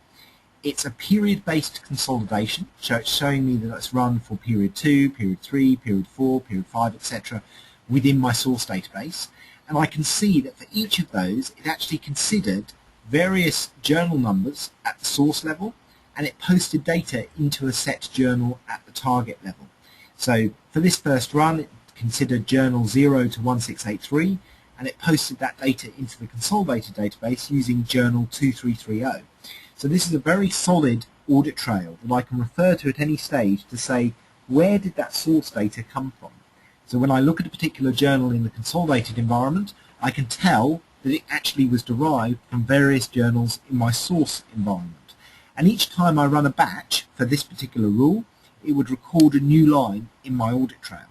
[SPEAKER 1] It's a period-based consolidation, so it's showing me that it's run for period 2, period 3, period 4, period 5, etc. within my source database. And I can see that for each of those, it actually considered various journal numbers at the source level, and it posted data into a set journal at the target level. So for this first run, it considered journal 0 to 1683, and it posted that data into the consolidated database using journal 2330. So this is a very solid audit trail that I can refer to at any stage to say, where did that source data come from? So when I look at a particular journal in the consolidated environment, I can tell that it actually was derived from various journals in my source environment. And each time I run a batch for this particular rule, it would record a new line in my audit trail.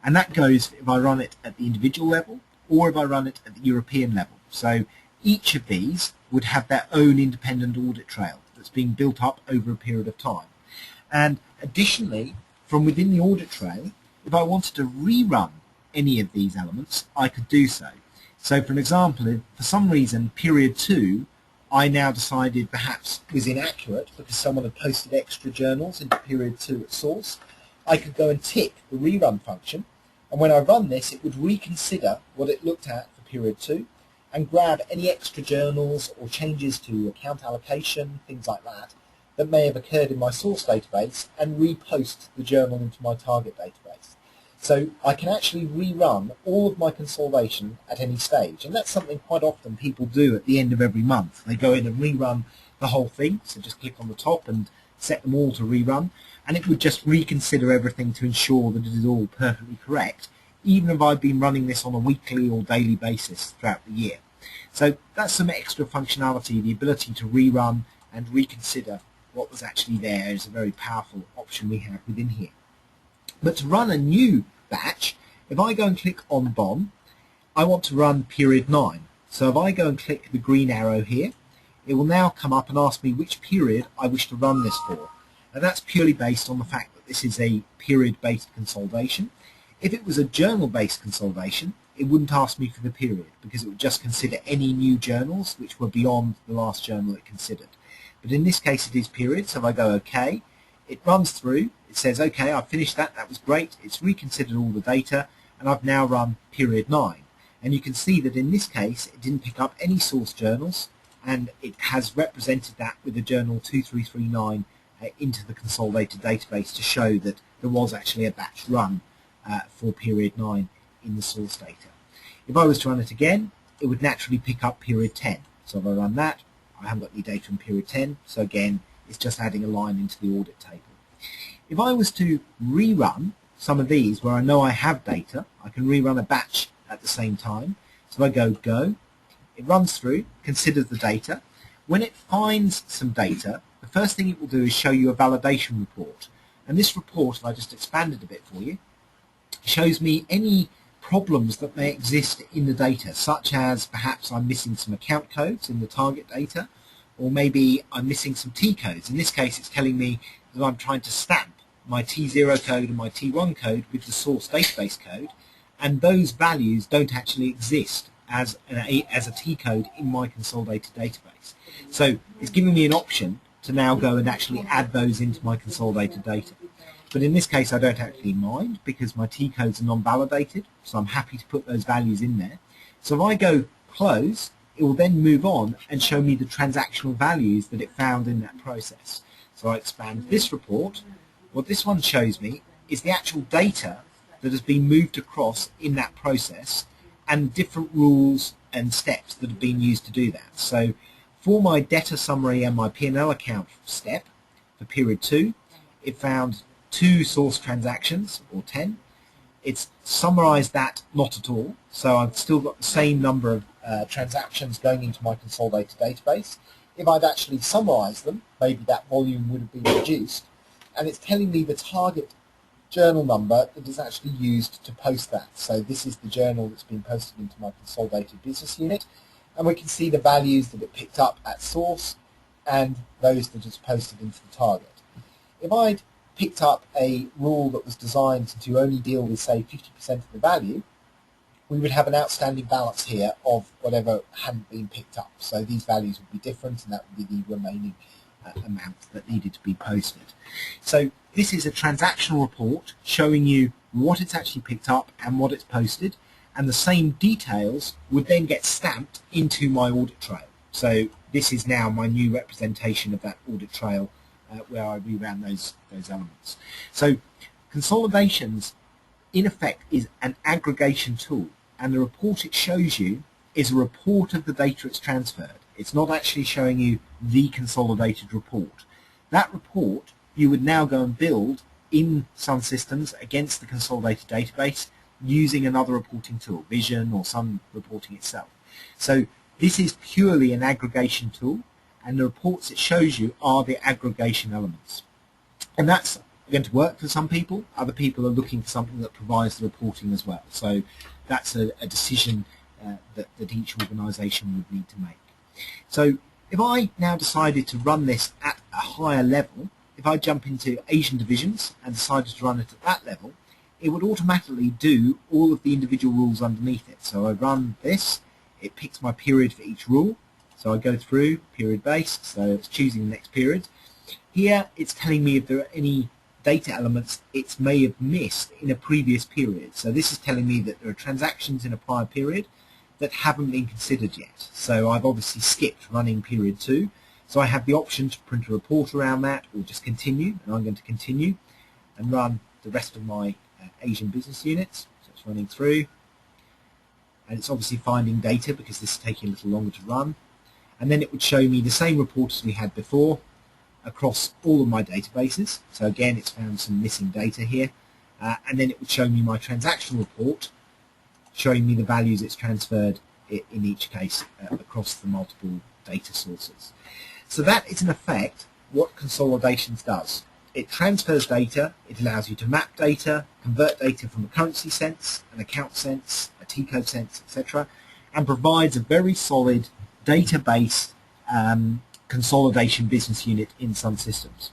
[SPEAKER 1] And that goes if I run it at the individual level or if I run it at the European level. So each of these would have their own independent audit trail that's being built up over a period of time. And additionally, from within the audit trail, if I wanted to rerun any of these elements, I could do so. So for an example, if for some reason period 2 I now decided perhaps was inaccurate because someone had posted extra journals into period 2 at source, I could go and tick the rerun function, and when I run this it would reconsider what it looked at for period 2 and grab any extra journals or changes to account allocation, things like that, that may have occurred in my source database and repost the journal into my target database. So I can actually rerun all of my consolidation at any stage, and that's something quite often people do at the end of every month. They go in and rerun the whole thing, so just click on the top and set them all to rerun, and it would just reconsider everything to ensure that it is all perfectly correct, even if I've been running this on a weekly or daily basis throughout the year. So that's some extra functionality. The ability to rerun and reconsider what was actually there is a very powerful option we have within here. But to run a new batch, if I go and click on BON, I want to run period 9. So if I go and click the green arrow here, it will now come up and ask me which period I wish to run this for. And that's purely based on the fact that this is a period-based consolidation. If it was a journal-based consolidation, it wouldn't ask me for the period because it would just consider any new journals which were beyond the last journal it considered. But in this case it is period, so if I go OK, it runs through, it says OK, I've finished that, that was great, it's reconsidered all the data, and I've now run period 9. And you can see that in this case it didn't pick up any source journals, and it has represented that with the journal 2339 into the consolidated database to show that there was actually a batch run for period 9 in the source data. If I was to run it again, it would naturally pick up period 10. So if I run that, I haven't got any data in period 10, so again it's just adding a line into the audit table. If I was to rerun some of these where I know I have data, I can rerun a batch at the same time. So if I go, it runs through, considers the data. When it finds some data, the first thing it will do is show you a validation report. And this report, if I just expand it a bit for you, shows me any problems that may exist in the data, such as perhaps I'm missing some account codes in the target data, or maybe I'm missing some T codes. In this case, it's telling me that I'm trying to stamp my T0 code and my T1 code with the source database code, and those values don't actually exist as a T code in my consolidated database. So it's giving me an option to now go and actually add those into my consolidated data. But in this case I don't actually mind because my T codes are non-validated, so I'm happy to put those values in there. So if I go close, it will then move on and show me the transactional values that it found in that process. So I expand this report. What this one shows me is the actual data that has been moved across in that process and different rules and steps that have been used to do that. So for my debtor summary and my P&L account step for period 2, it found 2 source transactions, or 10. It's summarized that not at all, so I've still got the same number of transactions going into my consolidated database. If I'd actually summarized them, maybe that volume would have been reduced, and it's telling me the target journal number that is actually used to post that. So this is the journal that's been posted into my consolidated business unit, and we can see the values that it picked up at source and those that it's posted into the target. If I'd picked up a rule that was designed to only deal with, say, 50% of the value, we would have an outstanding balance here of whatever hadn't been picked up. So these values would be different, and that would be the remaining amount that needed to be posted. So this is a transactional report showing you what it's actually picked up and what it's posted, and the same details would then get stamped into my audit trail. So this is now my new representation of that audit trail where I reran those elements. So Consolidations in effect is an aggregation tool, and the report it shows you is a report of the data it's transferred. It's not actually showing you the consolidated report. That report you would now go and build in Sun Systems against the consolidated database using another reporting tool, Vision or Sun Reporting itself. So this is purely an aggregation tool, and the reports it shows you are the aggregation elements. And that's going to work for some people. Other people are looking for something that provides the reporting as well. So that's a decision that each organisation would need to make. So if I now decided to run this at a higher level, if I jump into Asian divisions and decided to run it at that level, it would automatically do all of the individual rules underneath it. So I run this, it picks my period for each rule. So I go through period based, so it's choosing the next period. Here it's telling me if there are any data elements it may have missed in a previous period. So this is telling me that there are transactions in a prior period that haven't been considered yet. So I've obviously skipped running period 2. So I have the option to print a report around that or just continue, and I'm going to continue and run the rest of my Asian business units. So it's running through, and it's obviously finding data because this is taking a little longer to run. And then it would show me the same report as we had before across all of my databases. So again, it's found some missing data here. And then it would show me my transactional report, showing me the values it's transferred in each case across the multiple data sources. So that is in effect what Consolidations does. It transfers data, it allows you to map data, convert data from a currency sense, an account sense, a T-code sense, etc., and provides a very solid database consolidation business unit in Sun Systems.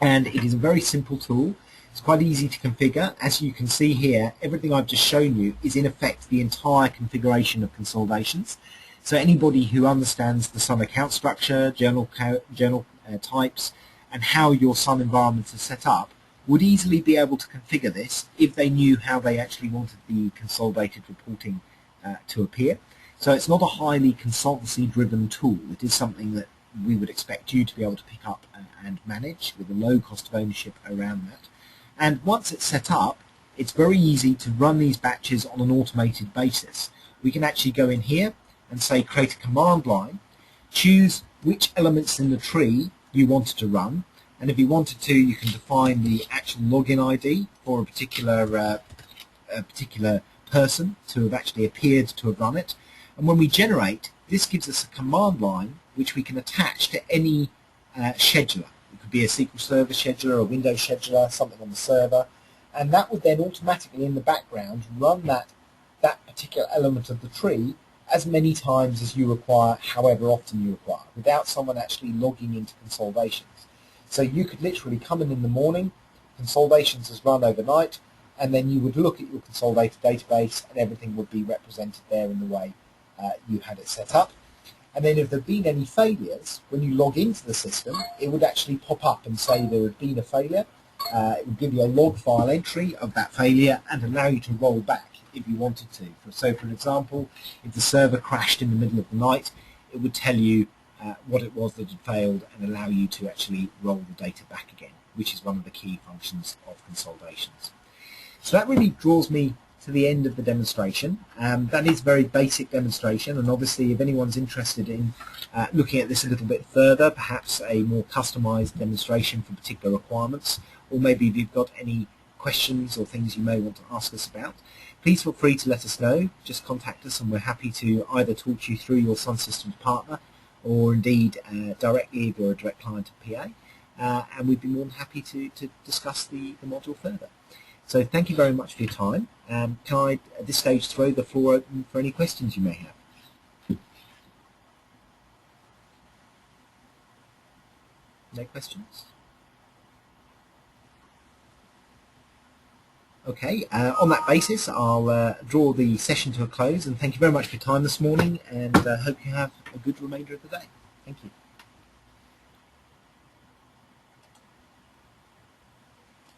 [SPEAKER 1] And it is a very simple tool. It's quite easy to configure. As you can see here, everything I've just shown you is in effect the entire configuration of Consolidations. So anybody who understands the Sun account structure, journal types, and how your Sun environments are set up would easily be able to configure this if they knew how they actually wanted the consolidated reporting to appear. So it's not a highly consultancy-driven tool. It is something that we would expect you to be able to pick up and manage with a low cost of ownership around that. And once it's set up, it's very easy to run these batches on an automated basis. We can actually go in here and say create a command line, choose which elements in the tree you wanted to run, and if you wanted to, you can define the actual login ID for a particular person to have actually appeared to have run it. And when we generate, this gives us a command line which we can attach to any scheduler. It could be a SQL Server scheduler, a Windows scheduler, something on the server, and that would then automatically in the background run that particular element of the tree as many times as you require, however often you require, without someone actually logging into Consolidations. So you could literally come in the morning, Consolidations is run overnight, and then you would look at your consolidated database and everything would be represented there in the way you had it set up. And then if there had been any failures, when you log into the system, it would actually pop up and say there had been a failure. It would give you a log file entry of that failure and allow you to roll back if you wanted to. So for example, if the server crashed in the middle of the night, it would tell you what it was that had failed and allow you to actually roll the data back again, which is one of the key functions of Consolidations. So that really draws me to the end of the demonstration. That is a very basic demonstration, and obviously if anyone's interested in looking at this a little bit further, perhaps a more customized demonstration for particular requirements, or maybe if you've got any questions or things you may want to ask us about, please feel free to let us know. Just contact us and we're happy to either talk you through your Sun Systems partner or indeed directly if you're a direct client of PA, and we'd be more than happy to discuss the module further. So thank you very much for your time. Can I at this stage throw the floor open for any questions you may have? No questions? Okay, on that basis I'll draw the session to a close, and thank you very much for your time this morning, and hope you have a good remainder of the day. Thank you.